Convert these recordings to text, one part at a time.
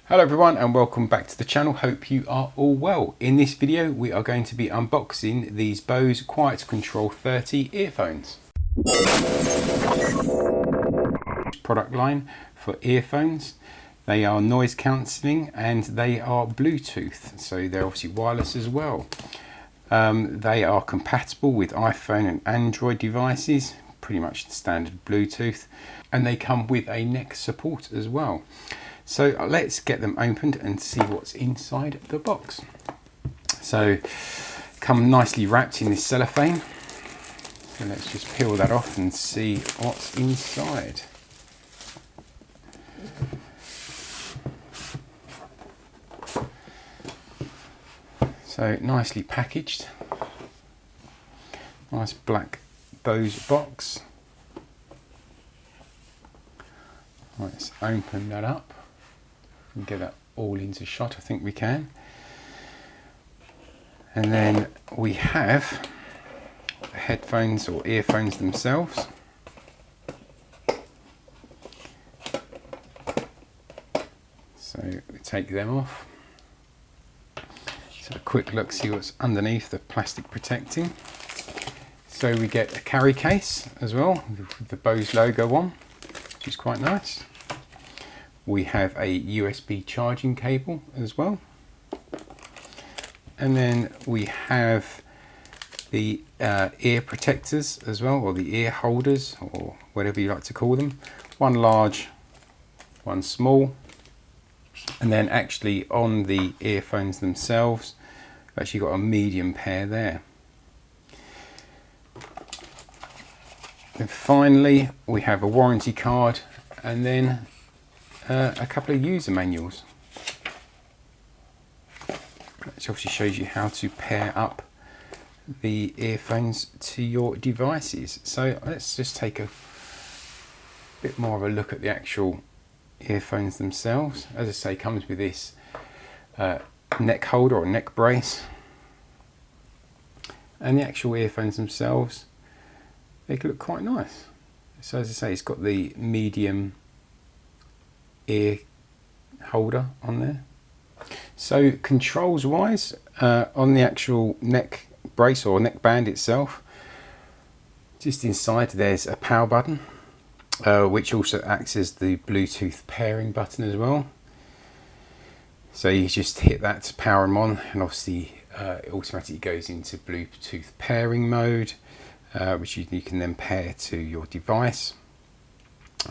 Hello everyone and welcome back to the channel. Hope you are all well. In this video we are going to be unboxing these Bose QuietControl 30 earphones. Product line for earphones. They are noise cancelling and they are Bluetooth, so they're obviously wireless as well. They are compatible with iPhone and Android devices, pretty much the standard Bluetooth, and they come with a neck support as well. So let's get them opened and see what's inside the box. So come nicely wrapped in this cellophane. So let's just peel that off and see what's inside. So nicely packaged. Nice black Bose box. Let's open that up and get that all into shot. I think we can. And then we have the headphones or earphones themselves. So we take them off. So a quick look, see what's underneath the plastic protecting. So we get a carry case as well with the Bose logo on, which is quite nice. We have a USB charging cable as well. And then we have the ear protectors as well, or the ear holders, or whatever you like to call them. One large, one small. And then actually on the earphones themselves, we've actually got a medium pair there. And finally, we have a warranty card and then a couple of user manuals, which obviously shows you how to pair up the earphones to your devices. So let's just take a bit more of a look at the actual earphones themselves. As I say, comes with this neck holder or neck brace, and the actual earphones themselves, they look quite nice. So as I say, it's got the medium ear holder on there. So controls wise, on the actual neck brace or neck band itself, just inside there's a power button, which also acts as the Bluetooth pairing button as well. So you just hit that to power them on, and obviously it automatically goes into Bluetooth pairing mode, which you can then pair to your device.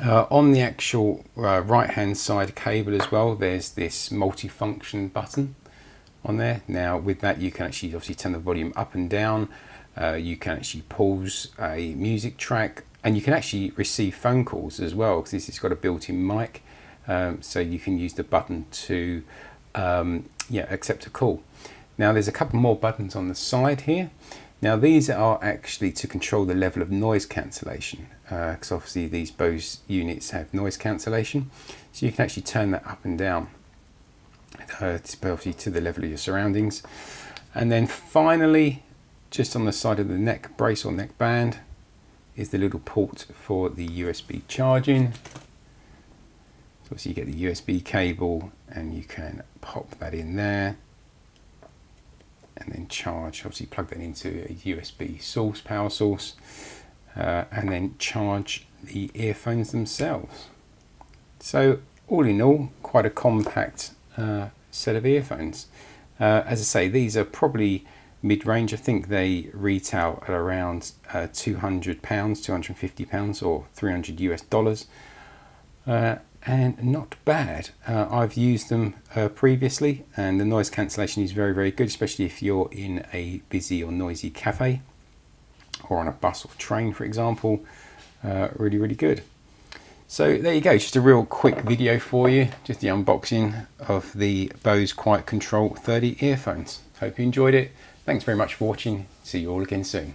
On the actual right hand side cable as well, there's this multi-function button on there. Now with that you can actually obviously turn the volume up and down, you can actually pause a music track, and you can actually receive phone calls as well, because this has got a built-in mic, so you can use the button to accept a call. Now there's a couple more buttons on the side here. Now these are actually to control the level of noise cancellation, because obviously these Bose units have noise cancellation, so you can actually turn that up and down obviously to the level of your surroundings. And then finally, just on the side of the neck brace or neck band, is the little port for the USB charging. So obviously you get the USB cable and you can pop that in there and then charge, obviously plug that into a USB source, power source, and then charge the earphones themselves. So all in all, quite a compact set of earphones. As I say, these are probably mid-range. I think they retail at around £200, £250 or $300 US, and not bad. I've used them previously, and the noise cancellation is very, very good, especially if you're in a busy or noisy cafe or on a bus or train, for example. Really, really good. So there you go, just a real quick video for you, just the unboxing of the Bose QuietControl 30 earphones. Hope you enjoyed it. Thanks very much for watching. See you all again soon.